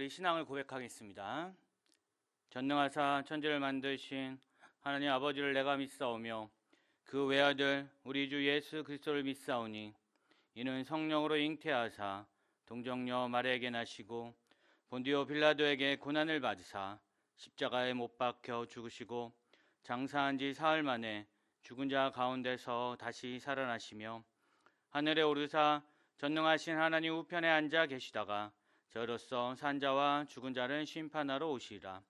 우리 신앙을 고백하겠습니다. 전능하사 천지를 만드신 하나님 아버지를 내가 믿사오며 그 외아들 우리 주 예수 그리스도를 믿사오니 이는 성령으로 잉태하사 동정녀 마리아에게 나시고 본디오 빌라도에게 고난을 받으사 십자가에 못 박혀 죽으시고 장사한 지 사흘 만에 죽은 자 가운데서 다시 살아나시며 하늘에 오르사 전능하신 하나님 우편에 앉아 계시다가 저로서 산자와 죽은 자를 심판하러 오시리라.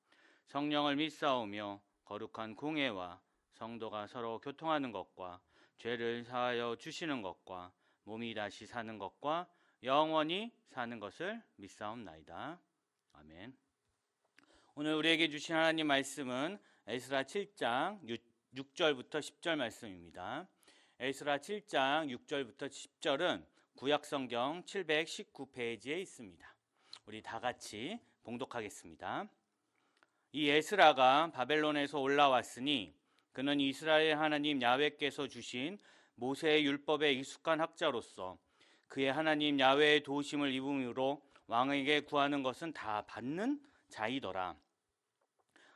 성령을 믿사오며 거룩한 공회와 성도가 서로 교통하는 것과 죄를 사하여 주시는 것과 몸이 다시 사는 것과 영원히 사는 것을 믿사옵나이다. 아멘. 오늘 우리에게 주신 하나님 말씀은 에스라 7장 6절부터 10절 말씀입니다. 에스라 7장 6절부터 10절은 구약성경 719페이지에 있습니다. 우리 다 같이 봉독하겠습니다. 이 에스라가 바벨론에서 올라왔으니 그는 이스라엘 하나님 야훼께서 주신 모세의 율법에 익숙한 학자로서 그의 하나님 야훼의 도우심을 입음으로 왕에게 구하는 것은 다 받는 자이더라.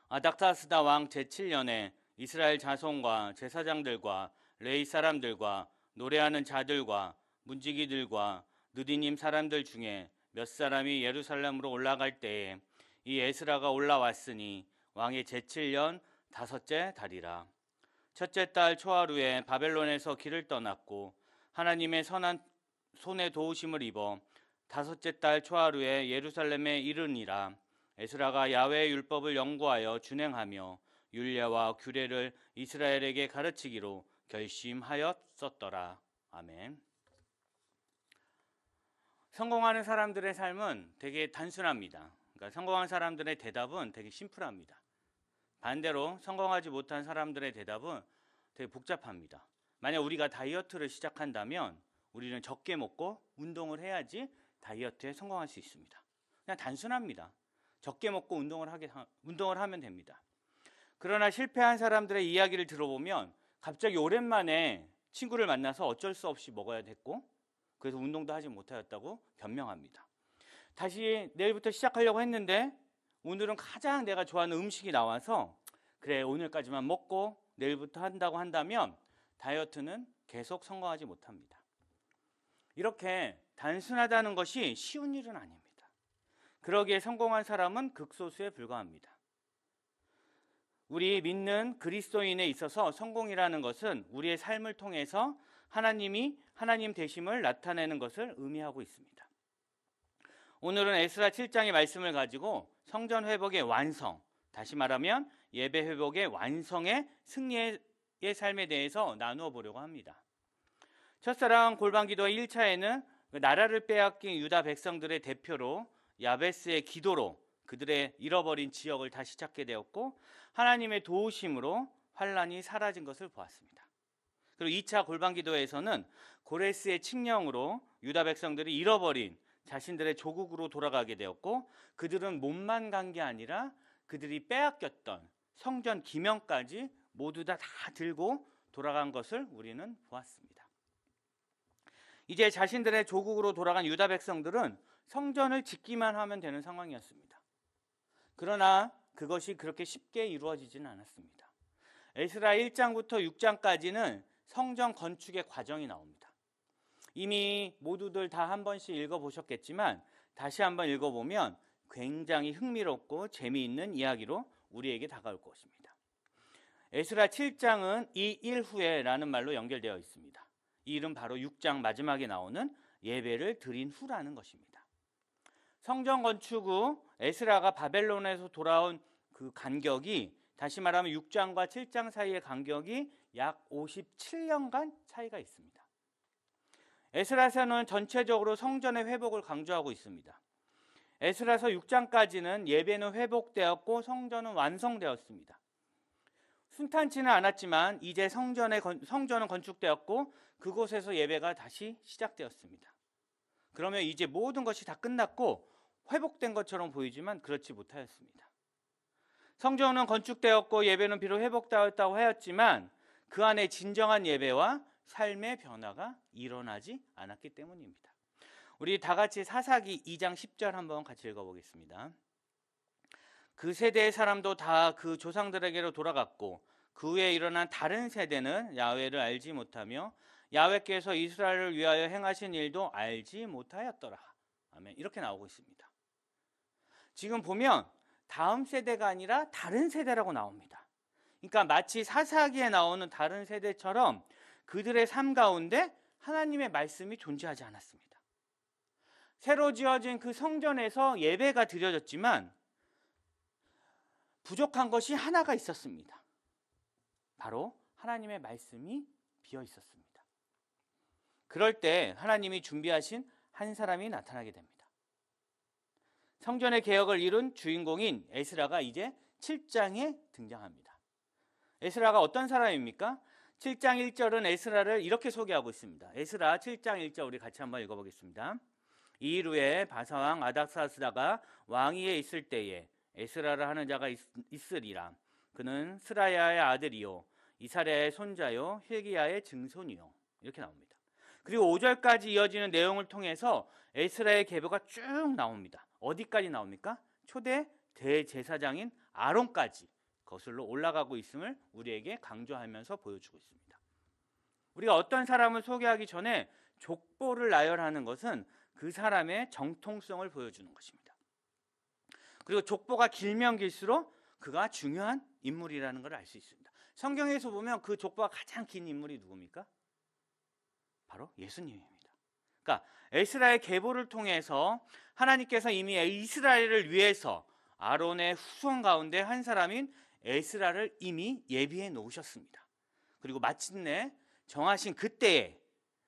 아닥사스다 왕 제7년에 이스라엘 자손과 제사장들과 레위 사람들과 노래하는 자들과 문지기들과 느디님 사람들 중에 몇 사람이 예루살렘으로 올라갈 때에 이 에스라가 올라왔으니 왕의 제7년 다섯째 달이라. 첫째 달 초하루에 바벨론에서 길을 떠났고 하나님의 선한 손에 도우심을 입어 다섯째 달 초하루에 예루살렘에 이르니라. 에스라가 야훼의 율법을 연구하여 준행하며 율례와 규례를 이스라엘에게 가르치기로 결심하였었더라. 아멘. 성공하는 사람들의 삶은 되게 단순합니다. 그러니까 성공한 사람들의 대답은 되게 심플합니다. 반대로 성공하지 못한 사람들의 대답은 되게 복잡합니다. 만약 우리가 다이어트를 시작한다면 우리는 적게 먹고 운동을 해야지 다이어트에 성공할 수 있습니다. 그냥 단순합니다. 적게 먹고 운동을 하면 됩니다. 그러나 실패한 사람들의 이야기를 들어보면 갑자기 오랜만에 친구를 만나서 어쩔 수 없이 먹어야 됐고 그래서 운동도 하지 못하였다고 변명합니다. 다시 내일부터 시작하려고 했는데 오늘은 가장 내가 좋아하는 음식이 나와서 그래 오늘까지만 먹고 내일부터 한다고 한다면 다이어트는 계속 성공하지 못합니다. 이렇게 단순하다는 것이 쉬운 일은 아닙니다. 그러기에 성공한 사람은 극소수에 불과합니다. 우리 믿는 그리스도인에 있어서 성공이라는 것은 우리의 삶을 통해서 하나님이 하나님 되심을 나타내는 것을 의미하고 있습니다. 오늘은 에스라 7장의 말씀을 가지고 성전 회복의 완성, 다시 말하면 예배 회복의 완성의 승리의 삶에 대해서 나누어 보려고 합니다. 첫사랑 골방기도의 1차에는 나라를 빼앗긴 유다 백성들의 대표로 야베스의 기도로 그들의 잃어버린 지역을 다시 찾게 되었고 하나님의 도우심으로 환란이 사라진 것을 보았습니다. 그리고 2차 골방기도에서는 고레스의 칙령으로 유다 백성들이 잃어버린 자신들의 조국으로 돌아가게 되었고 그들은 몸만 간 게 아니라 그들이 빼앗겼던 성전 기명까지 모두 다 들고 돌아간 것을 우리는 보았습니다. 이제 자신들의 조국으로 돌아간 유다 백성들은 성전을 짓기만 하면 되는 상황이었습니다. 그러나 그것이 그렇게 쉽게 이루어지지는 않았습니다. 에스라 1장부터 6장까지는 성전 건축의 과정이 나옵니다. 이미 모두들 다 한 번씩 읽어보셨겠지만 다시 한번 읽어보면 굉장히 흥미롭고 재미있는 이야기로 우리에게 다가올 것입니다. 에스라 7장은 이 일 후에라는 말로 연결되어 있습니다. 이 일은 바로 6장 마지막에 나오는 예배를 드린 후라는 것입니다. 성전 건축 후 에스라가 바벨론에서 돌아온 그 간격이 다시 말하면 6장과 7장 사이의 간격이 약 57년간 차이가 있습니다. 에스라서는 전체적으로 성전의 회복을 강조하고 있습니다. 에스라서 6장까지는 예배는 회복되었고 성전은 완성되었습니다. 순탄치는 않았지만 이제 성전은 건축되었고 그곳에서 예배가 다시 시작되었습니다. 그러면 이제 모든 것이 다 끝났고 회복된 것처럼 보이지만 그렇지 못하였습니다. 성전은 건축되었고 예배는 비록 회복되었다고 하였지만 그 안에 진정한 예배와 삶의 변화가 일어나지 않았기 때문입니다. 우리 다 같이 사사기 2장 10절 한번 같이 읽어보겠습니다. 그 세대의 사람도 다 그 조상들에게로 돌아갔고 그 후에 일어난 다른 세대는 야훼를 알지 못하며 야훼께서 이스라엘을 위하여 행하신 일도 알지 못하였더라. 아멘. 이렇게 나오고 있습니다. 지금 보면 다음 세대가 아니라 다른 세대라고 나옵니다. 그러니까 마치 사사기에 나오는 다른 세대처럼 그들의 삶 가운데 하나님의 말씀이 존재하지 않았습니다. 새로 지어진 그 성전에서 예배가 드려졌지만 부족한 것이 하나가 있었습니다. 바로 하나님의 말씀이 비어 있었습니다. 그럴 때 하나님이 준비하신 한 사람이 나타나게 됩니다. 성전의 개혁을 이룬 주인공인 에스라가 이제 7장에 등장합니다. 에스라가 어떤 사람입니까? 7장 1절은 에스라를 이렇게 소개하고 있습니다. 에스라 7장 1절 우리 같이 한번 읽어보겠습니다. 이 일 후에 바사왕 아닥사스다가 왕위에 있을 때에 에스라를 하는 자가 있으리라. 그는 스라야의 아들이요 이사랴의 손자요 힐기야의 증손이요. 이렇게 나옵니다. 그리고 5절까지 이어지는 내용을 통해서 에스라의 계보가 쭉 나옵니다. 어디까지 나옵니까? 초대 대제사장인 아론까지 거슬러 올라가고 있음을 우리에게 강조하면서 보여주고 있습니다. 우리가 어떤 사람을 소개하기 전에 족보를 나열하는 것은 그 사람의 정통성을 보여주는 것입니다. 그리고 족보가 길면 길수록 그가 중요한 인물이라는 걸 알 수 있습니다. 성경에서 보면 그 족보가 가장 긴 인물이 누굽니까? 바로 예수님입니다. 그러니까 에스라의 계보를 통해서 하나님께서 이미 이스라엘을 위해서 아론의 후손 가운데 한 사람인 에스라를 이미 예비해 놓으셨습니다. 그리고 마침내 정하신 그때에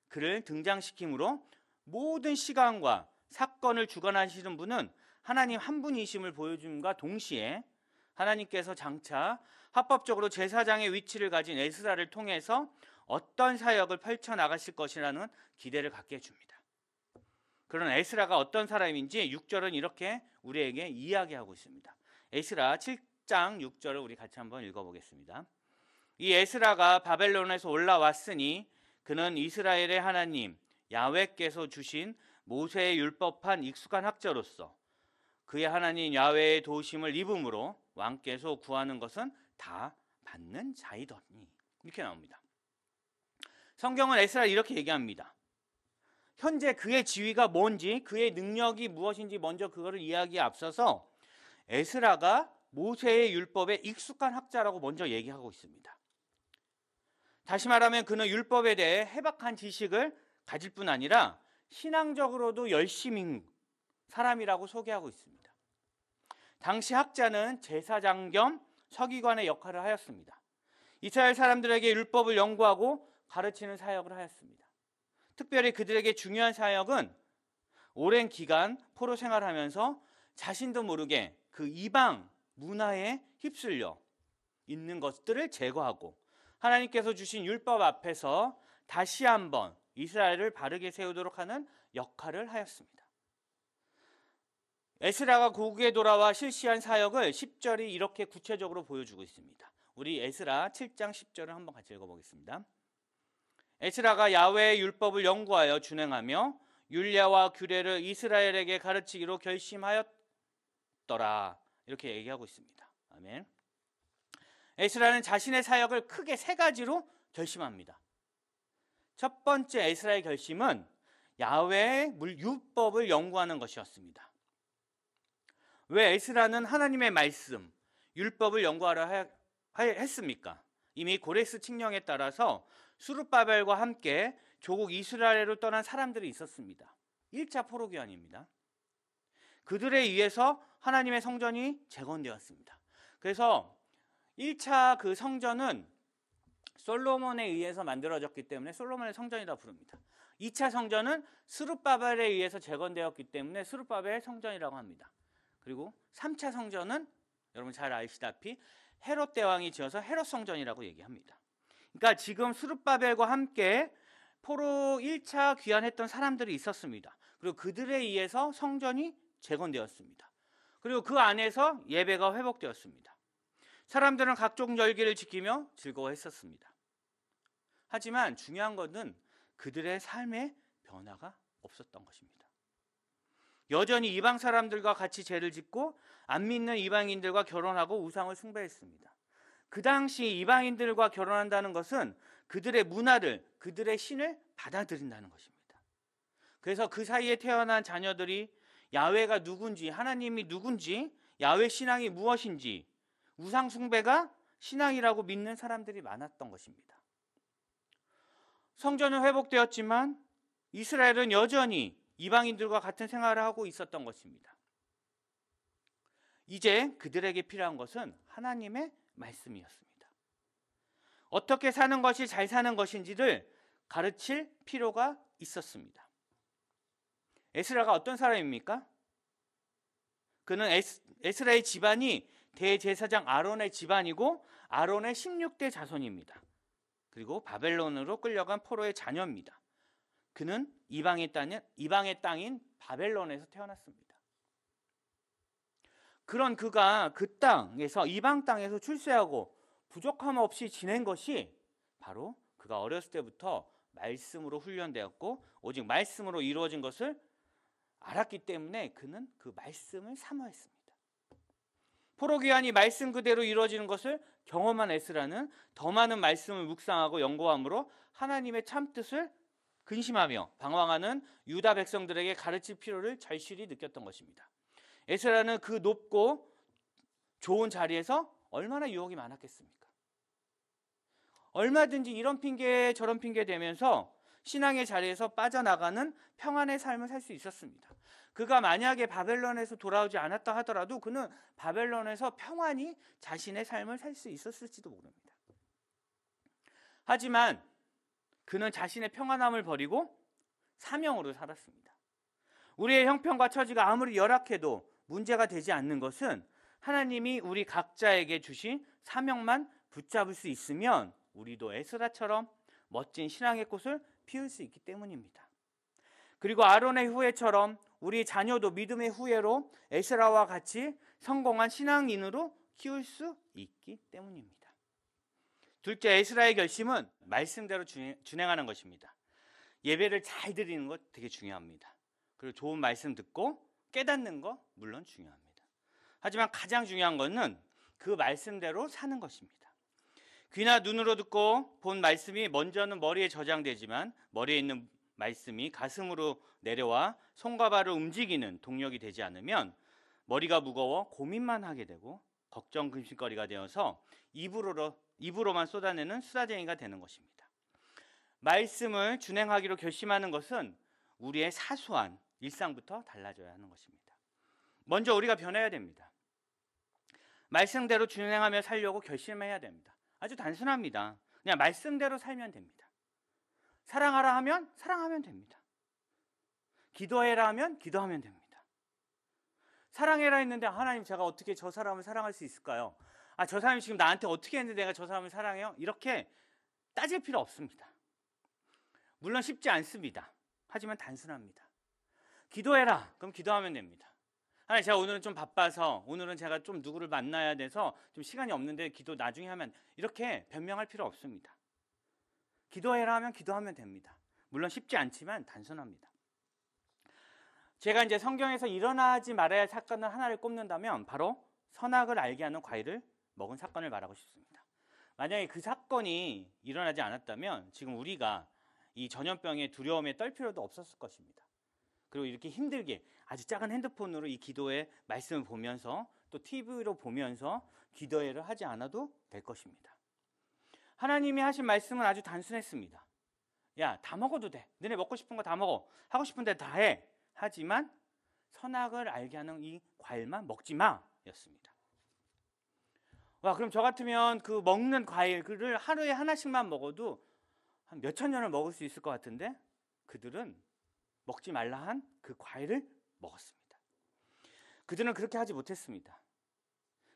그를 등장시킴으로 모든 시간과 사건을 주관하시는 분은 하나님 한 분이심을 보여줌과 동시에 하나님께서 장차 합법적으로 제사장의 위치를 가진 에스라를 통해서 어떤 사역을 펼쳐나가실 것이라는 기대를 갖게 해줍니다. 그런 에스라가 어떤 사람인지 6절은 이렇게 우리에게 이야기하고 있습니다. 에스라 7장 6절을 우리 같이 한번 읽어보겠습니다. 이 에스라가 바벨론에서 올라왔으니 그는 이스라엘의 하나님 야훼께서 주신 모세의 율법한 익숙한 학자로서 그의 하나님 야훼의 도우심을 입음으로 왕께서 구하는 것은 다 받는 자이더니. 이렇게 나옵니다. 성경은 에스라를 이렇게 얘기합니다. 현재 그의 지위가 뭔지 그의 능력이 무엇인지 먼저 그거를 이야기에 앞서서 에스라가 모세의 율법에 익숙한 학자라고 먼저 얘기하고 있습니다. 다시 말하면 그는 율법에 대해 해박한 지식을 가질 뿐 아니라 신앙적으로도 열심인 사람이라고 소개하고 있습니다. 당시 학자는 제사장 겸 서기관의 역할을 하였습니다. 이스라엘 사람들에게 율법을 연구하고 가르치는 사역을 하였습니다. 특별히 그들에게 중요한 사역은 오랜 기간 포로 생활하면서 자신도 모르게 그 이방 문화에 휩쓸려 있는 것들을 제거하고 하나님께서 주신 율법 앞에서 다시 한번 이스라엘을 바르게 세우도록 하는 역할을 하였습니다. 에스라가 고국에 돌아와 실시한 사역을 10절이 이렇게 구체적으로 보여주고 있습니다. 우리 에스라 7장 10절을 한번 같이 읽어보겠습니다. 에스라가 야훼의 율법을 연구하여 준행하며 율례와 규례를 이스라엘에게 가르치기로 결심하였더라. 이렇게 얘기하고 있습니다. 아멘. 에스라는 자신의 사역을 크게 세 가지로 결심합니다. 첫 번째 에스라의 결심은 야훼의 율법을 연구하는 것이었습니다. 왜 에스라는 하나님의 말씀, 율법을 연구하려 했습니까? 이미 고레스 칙령에 따라서 수르바벨과 함께 조국 이스라엘로 떠난 사람들이 있었습니다. 1차 포로기환입니다. 그들에 의해서 하나님의 성전이 재건되었습니다. 그래서 1차 그 성전은 솔로몬에 의해서 만들어졌기 때문에 솔로몬의 성전이라 부릅니다. 2차 성전은 스룹바벨에 의해서 재건되었기 때문에 스룹바벨의 성전이라고 합니다. 그리고 3차 성전은 여러분 잘 아시다시피 헤롯 대왕이 지어서 헤롯 성전이라고 얘기합니다. 그러니까 지금 스룹바벨과 함께 포로 1차 귀환했던 사람들이 있었습니다. 그리고 그들에 의해서 성전이 재건되었습니다. 그리고 그 안에서 예배가 회복되었습니다. 사람들은 각종 절기를 지키며 즐거워했었습니다. 하지만 중요한 것은 그들의 삶의 변화가 없었던 것입니다. 여전히 이방 사람들과 같이 죄를 짓고 안 믿는 이방인들과 결혼하고 우상을 숭배했습니다. 그 당시 이방인들과 결혼한다는 것은 그들의 문화를, 그들의 신을 받아들인다는 것입니다. 그래서 그 사이에 태어난 자녀들이 야훼가 누군지, 하나님이 누군지, 야훼 신앙이 무엇인지, 우상 숭배가 신앙이라고 믿는 사람들이 많았던 것입니다. 성전은 회복되었지만 이스라엘은 여전히 이방인들과 같은 생활을 하고 있었던 것입니다. 이제 그들에게 필요한 것은 하나님의 말씀이었습니다. 어떻게 사는 것이 잘 사는 것인지를 가르칠 필요가 있었습니다. 에스라가 어떤 사람입니까? 그는 에스라의 집안이 대제사장 아론의 집안이고 아론의 16대 자손입니다. 그리고 바벨론으로 끌려간 포로의 자녀입니다. 그는 이방의 땅인 바벨론에서 태어났습니다. 그런 그가 그 땅에서, 이방 땅에서 출세하고 부족함 없이 지낸 것이 바로 그가 어렸을 때부터 말씀으로 훈련되었고 오직 말씀으로 이루어진 것을 알았기 때문에 그는 그 말씀을 사모했습니다. 포로 귀환이 말씀 그대로 이루어지는 것을 경험한 에스라는 더 많은 말씀을 묵상하고 연구함으로 하나님의 참뜻을 근심하며 방황하는 유다 백성들에게 가르칠 필요를 절실히 느꼈던 것입니다. 에스라는 그 높고 좋은 자리에서 얼마나 유혹이 많았겠습니까? 얼마든지 이런 핑계 저런 핑계 대면서 신앙의 자리에서 빠져나가는 평안의 삶을 살 수 있었습니다. 그가 만약에 바벨론에서 돌아오지 않았다 하더라도 그는 바벨론에서 평안히 자신의 삶을 살 수 있었을지도 모릅니다. 하지만 그는 자신의 평안함을 버리고 사명으로 살았습니다. 우리의 형편과 처지가 아무리 열악해도 문제가 되지 않는 것은 하나님이 우리 각자에게 주신 사명만 붙잡을 수 있으면 우리도 에스라처럼 멋진 신앙의 꽃을 피울 수 있기 때문입니다. 그리고 아론의 후예처럼 우리 자녀도 믿음의 후예로 에스라와 같이 성공한 신앙인으로 키울 수 있기 때문입니다. 둘째, 에스라의 결심은 말씀대로 준행하는 것입니다. 예배를 잘 드리는 것 되게 중요합니다. 그리고 좋은 말씀 듣고 깨닫는 거 물론 중요합니다. 하지만 가장 중요한 것은 그 말씀대로 사는 것입니다. 귀나 눈으로 듣고 본 말씀이 먼저는 머리에 저장되지만 머리에 있는 말씀이 가슴으로 내려와 손과 발을 움직이는 동력이 되지 않으면 머리가 무거워 고민만 하게 되고 걱정 근심거리가 되어서 입으로만 쏟아내는 수다쟁이가 되는 것입니다. 말씀을 준행하기로 결심하는 것은 우리의 사소한 일상부터 달라져야 하는 것입니다. 먼저 우리가 변해야 됩니다. 말씀대로 준행하며 살려고 결심해야 됩니다. 아주 단순합니다. 그냥 말씀대로 살면 됩니다. 사랑하라 하면 사랑하면 됩니다. 기도해라 하면 기도하면 됩니다. 사랑해라 했는데 하나님 제가 어떻게 저 사람을 사랑할 수 있을까요? 저 사람이 지금 나한테 어떻게 했는데 내가 저 사람을 사랑해요? 이렇게 따질 필요 없습니다. 물론 쉽지 않습니다. 하지만 단순합니다. 기도해라. 그럼 기도하면 됩니다. 하나님 제가 오늘은 좀 바빠서 오늘은 제가 좀 누구를 만나야 돼서 좀 시간이 없는데 기도 나중에 하면 이렇게 변명할 필요 없습니다. 기도해라 하면 기도하면 됩니다. 물론 쉽지 않지만 단순합니다. 제가 이제 성경에서 일어나지 말아야 할 사건을 하나를 꼽는다면 바로 선악을 알게 하는 과일을 먹은 사건을 말하고 싶습니다. 만약에 그 사건이 일어나지 않았다면 지금 우리가 이 전염병의 두려움에 떨 필요도 없었을 것입니다. 그리고 이렇게 힘들게 아주 작은 핸드폰으로 이 기도의 말씀을 보면서 또 TV로 보면서 기도회를 하지 않아도 될 것입니다. 하나님이 하신 말씀은 아주 단순했습니다. 야, 다 먹어도 돼. 너네 먹고 싶은 거 다 먹어. 하고 싶은 데 다 해. 하지만 선악을 알게 하는 이 과일만 먹지 마 였습니다. 와, 그럼 저 같으면 그 먹는 과일을 하루에 하나씩만 먹어도 한 몇천 년을 먹을 수 있을 것 같은데 그들은 먹지 말라 한 그 과일을 먹었습니다. 그들은 그렇게 하지 못했습니다.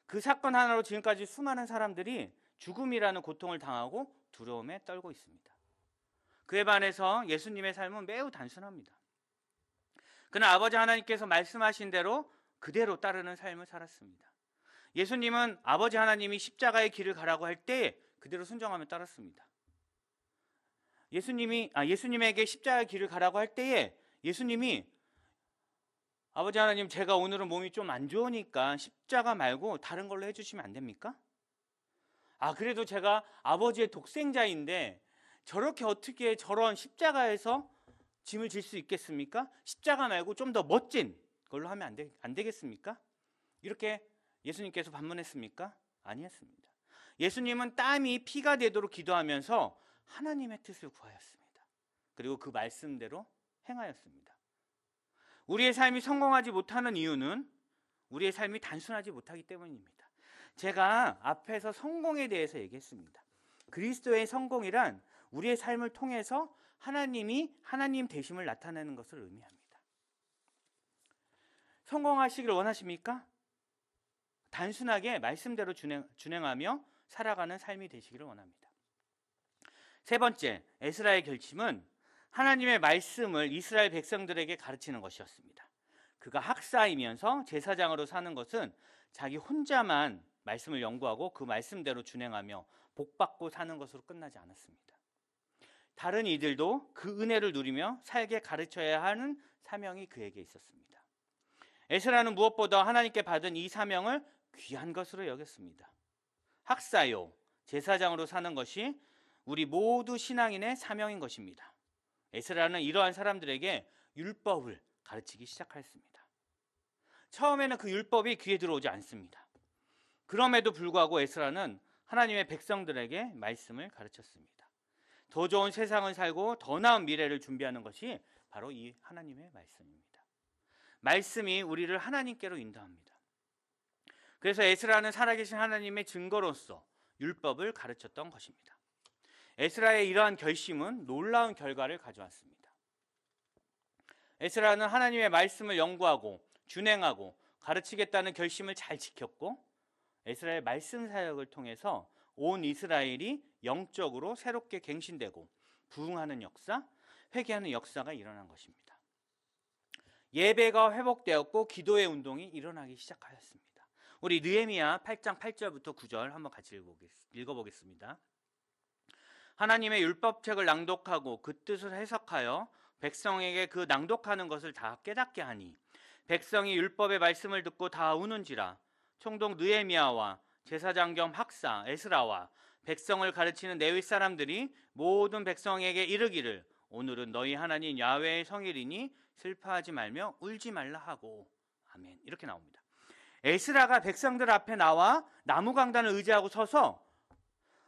그 사건 하나로 지금까지 수많은 사람들이 죽음이라는 고통을 당하고 두려움에 떨고 있습니다. 그에 반해서 예수님의 삶은 매우 단순합니다. 그는 아버지 하나님께서 말씀하신 대로 그대로 따르는 삶을 살았습니다. 예수님은 아버지 하나님이 십자가의 길을 가라고 할 때 그대로 순종하며 따랐습니다. 예수님에게 십자가의 길을 가라고 할 때에 예수님이 아버지 하나님, 제가 오늘은 몸이 좀 안 좋으니까 십자가 말고 다른 걸로 해주시면 안 됩니까? 그래도 제가 아버지의 독생자인데 저렇게 어떻게 저런 십자가에서 짐을 질 수 있겠습니까? 십자가 말고 좀 더 멋진 걸로 하면 안 되겠습니까? 이렇게 예수님께서 반문했습니까? 아니었습니다. 예수님은 땀이 피가 되도록 기도하면서 하나님의 뜻을 구하였습니다. 그리고 그 말씀대로 행하였습니다. 우리의 삶이 성공하지 못하는 이유는 우리의 삶이 단순하지 못하기 때문입니다. 제가 앞에서 성공에 대해서 얘기했습니다. 그리스도의 성공이란 우리의 삶을 통해서 하나님이 하나님 되심을 나타내는 것을 의미합니다. 성공하시길 원하십니까? 단순하게 말씀대로 준행하며 살아가는 삶이 되시기를 원합니다. 세 번째, 에스라의 결심은 하나님의 말씀을 이스라엘 백성들에게 가르치는 것이었습니다. 그가 학사이면서 제사장으로 사는 것은 자기 혼자만 말씀을 연구하고 그 말씀대로 준행하며 복받고 사는 것으로 끝나지 않았습니다. 다른 이들도 그 은혜를 누리며 살게 가르쳐야 하는 사명이 그에게 있었습니다. 에스라는 무엇보다 하나님께 받은 이 사명을 귀한 것으로 여겼습니다. 학사요, 제사장으로 사는 것이 우리 모두 신앙인의 사명인 것입니다. 에스라는 이러한 사람들에게 율법을 가르치기 시작하였습니다. 처음에는 그 율법이 귀에 들어오지 않습니다. 그럼에도 불구하고 에스라는 하나님의 백성들에게 말씀을 가르쳤습니다. 더 좋은 세상을 살고 더 나은 미래를 준비하는 것이 바로 이 하나님의 말씀입니다. 말씀이 우리를 하나님께로 인도합니다. 그래서 에스라는 살아계신 하나님의 증거로서 율법을 가르쳤던 것입니다. 에스라의 이러한 결심은 놀라운 결과를 가져왔습니다. 에스라는 하나님의 말씀을 연구하고 준행하고 가르치겠다는 결심을 잘 지켰고, 에스라의 말씀 사역을 통해서 온 이스라엘이 영적으로 새롭게 갱신되고 부흥하는 역사, 회개하는 역사가 일어난 것입니다. 예배가 회복되었고 기도의 운동이 일어나기 시작하였습니다. 우리 느헤미야 8장 8절부터 9절 한번 같이 읽어보겠습니다. 하나님의 율법책을 낭독하고 그 뜻을 해석하여 백성에게 그 낭독하는 것을 다 깨닫게 하니 백성이 율법의 말씀을 듣고 다 우는지라. 총독 느헤미야와 제사장 겸 학사 에스라와 백성을 가르치는 레위 사람들이 모든 백성에게 이르기를 오늘은 너희 하나님 야훼의 성일이니 슬퍼하지 말며 울지 말라 하고. 아멘. 이렇게 나옵니다. 에스라가 백성들 앞에 나와 나무 강단을 의지하고 서서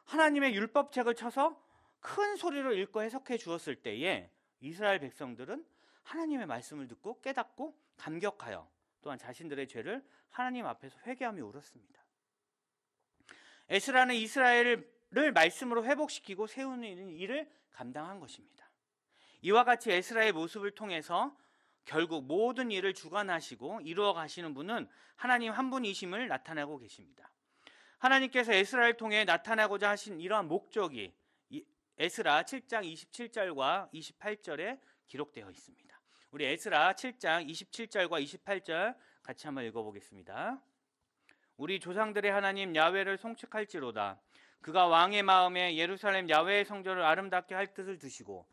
하나님의 율법책을 쳐서 큰 소리로 읽고 해석해 주었을 때에 이스라엘 백성들은 하나님의 말씀을 듣고 깨닫고 감격하여 또한 자신들의 죄를 하나님 앞에서 회개하며 울었습니다. 에스라는 이스라엘을 말씀으로 회복시키고 세우는 일을 감당한 것입니다. 이와 같이 에스라의 모습을 통해서 결국 모든 일을 주관하시고 이루어 가시는 분은 하나님 한 분이심을 나타내고 계십니다. 하나님께서 에스라를 통해 나타나고자 하신 이러한 목적이 에스라 7장 27절과 28절에 기록되어 있습니다. 우리 에스라 7장 27절과 28절 같이 한번 읽어보겠습니다. 우리 조상들의 하나님 야훼를 송축할지로다. 그가 왕의 마음에 예루살렘 야훼의 성전을 아름답게 할 뜻을 두시고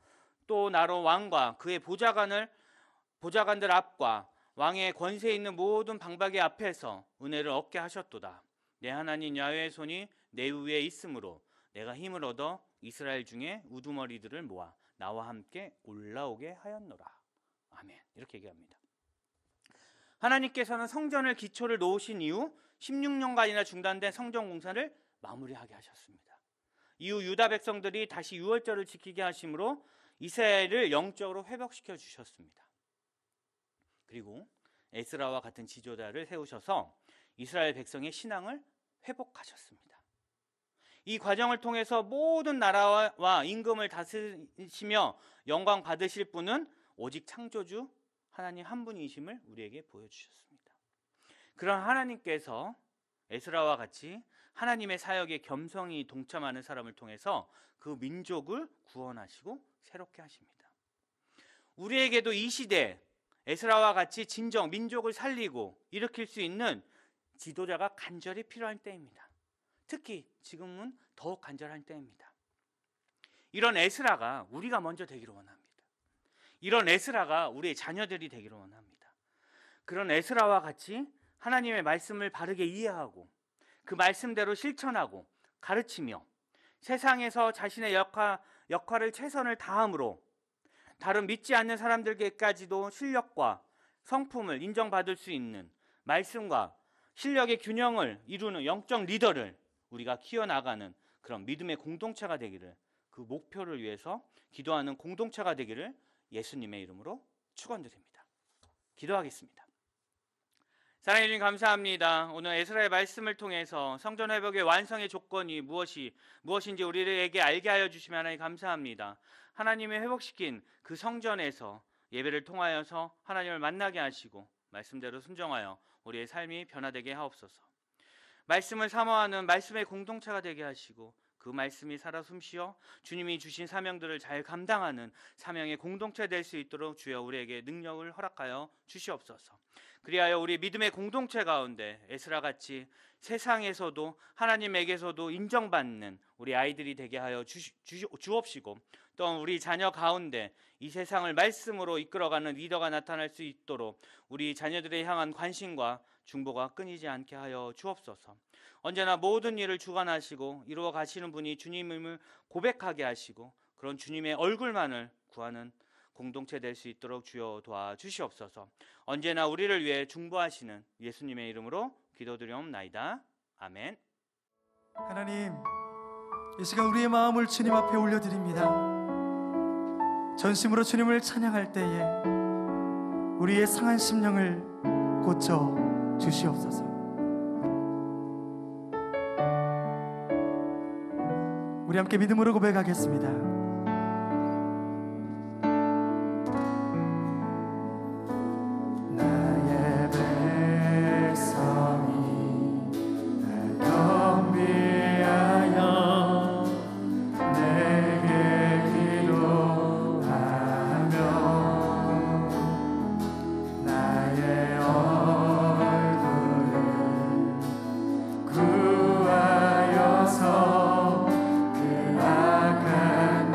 또 나로 왕과 그의 보좌관들 앞과 왕의 권세 있는 모든 방박의 앞에서 은혜를 얻게 하셨도다. 내 하나님 야훼의 손이 내 위에 있으므로 내가 힘을 얻어 이스라엘 중에 우두머리들을 모아 나와 함께 올라오게 하였노라. 아멘. 이렇게 얘기합니다. 하나님께서는 성전을 기초를 놓으신 이후 16년간이나 중단된 성전 공사를 마무리하게 하셨습니다. 이후 유다 백성들이 다시 유월절을 지키게 하심으로 이스라엘을 영적으로 회복시켜 주셨습니다. 그리고 에스라와 같은 지도자를 세우셔서 이스라엘 백성의 신앙을 회복하셨습니다. 이 과정을 통해서 모든 나라와 임금을 다스리시며 영광 받으실 분은 오직 창조주 하나님 한 분이심을 우리에게 보여주셨습니다. 그런 하나님께서 에스라와 같이 하나님의 사역에 겸손히 동참하는 사람을 통해서 그 민족을 구원하시고 새롭게 하십니다. 우리에게도 이 시대 에스라와 같이 진정 민족을 살리고 일으킬 수 있는 지도자가 간절히 필요한 때입니다. 특히 지금은 더욱 간절한 때입니다. 이런 에스라가 우리가 먼저 되기를 원합니다. 이런 에스라가 우리의 자녀들이 되기를 원합니다. 그런 에스라와 같이 하나님의 말씀을 바르게 이해하고 그 말씀대로 실천하고 가르치며 세상에서 자신의 역할을 최선을 다함으로 다른 믿지 않는 사람들에게까지도 실력과 성품을 인정받을 수 있는 말씀과 실력의 균형을 이루는 영적 리더를 우리가 키워나가는 그런 믿음의 공동체가 되기를, 그 목표를 위해서 기도하는 공동체가 되기를 예수님의 이름으로 축원드립니다. 기도하겠습니다. 사랑해 주님 감사합니다. 오늘 에스라의 말씀을 통해서 성전 회복의 완성의 조건이 무엇인지 우리에게 알게 하여 주시면 하나님 감사합니다. 하나님의 회복시킨 그 성전에서 예배를 통하여서 하나님을 만나게 하시고 말씀대로 순종하여 우리의 삶이 변화되게 하옵소서. 말씀을 사모하는 말씀의 공동체가 되게 하시고 그 말씀이 살아 숨쉬어 주님이 주신 사명들을 잘 감당하는 사명의 공동체 될 수 있도록 주여 우리에게 능력을 허락하여 주시옵소서. 그리하여 우리 믿음의 공동체 가운데 에스라같이 세상에서도 하나님에게서도 인정받는 우리 아이들이 되게 하여 주옵시고, 또 우리 자녀 가운데 이 세상을 말씀으로 이끌어가는 리더가 나타날 수 있도록 우리 자녀들에 향한 관심과 중보가 끊이지 않게 하여 주옵소서. 언제나 모든 일을 주관하시고 이루어 가시는 분이 주님임을 고백하게 하시고 그런 주님의 얼굴만을 구하는 공동체 될 수 있도록 주여 도와주시옵소서. 언제나 우리를 위해 중보하시는 예수님의 이름으로 기도드리옵나이다. 아멘. 하나님, 이 시간 우리의 마음을 주님 앞에 올려드립니다. 전심으로 주님을 찬양할 때에 우리의 상한 심령을 고쳐 주시옵소서. 우리 함께 믿음으로 고백하겠습니다. 구하여서 그 악한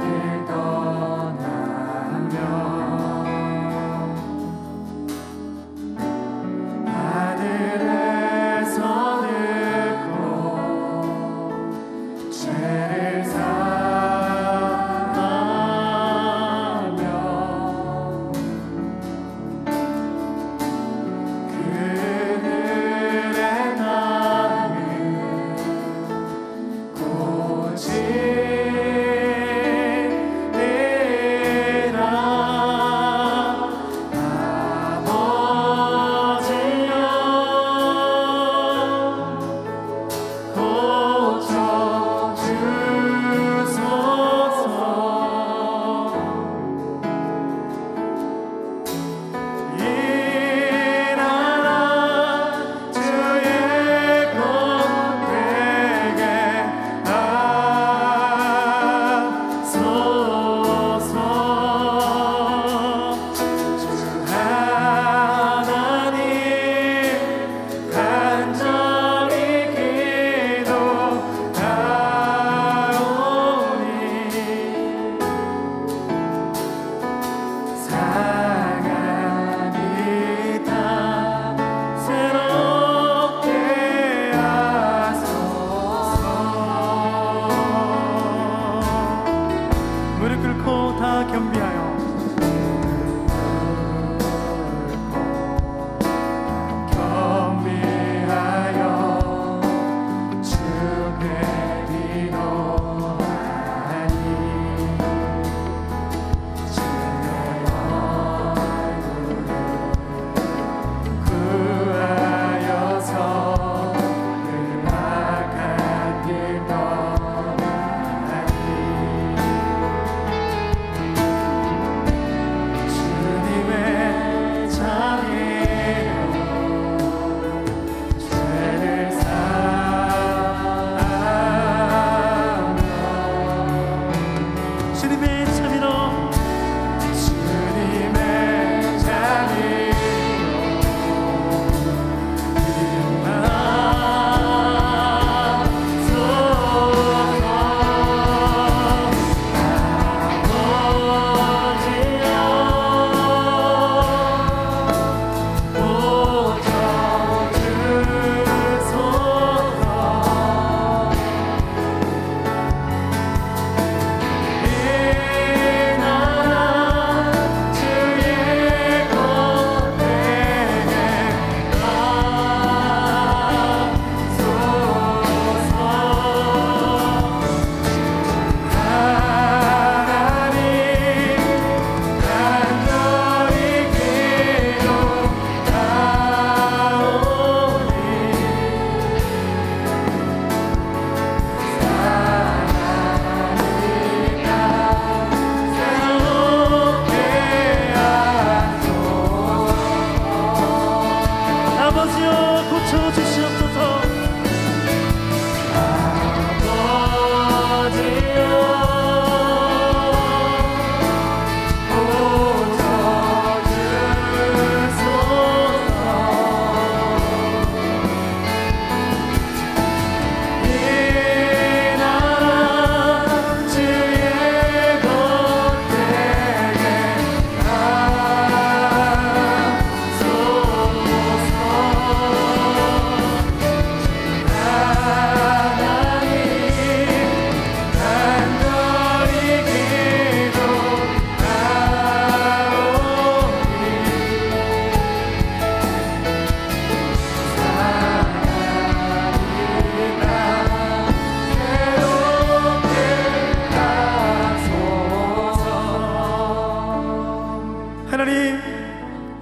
하나님,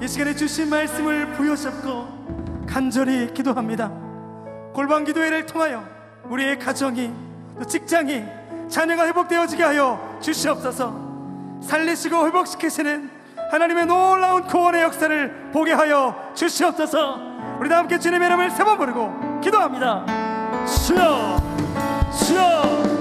이 시간에 주신 말씀을 부여잡고 간절히 기도합니다. 골방 기도회를 통하여 우리의 가정이, 또 직장이, 자녀가 회복되어지게 하여 주시옵소서. 살리시고 회복시키시는 하나님의 놀라운 구원의 역사를 보게 하여 주시옵소서. 우리 다 함께 주님의 이름을 세 번 부르고 기도합니다. 주여, 주여.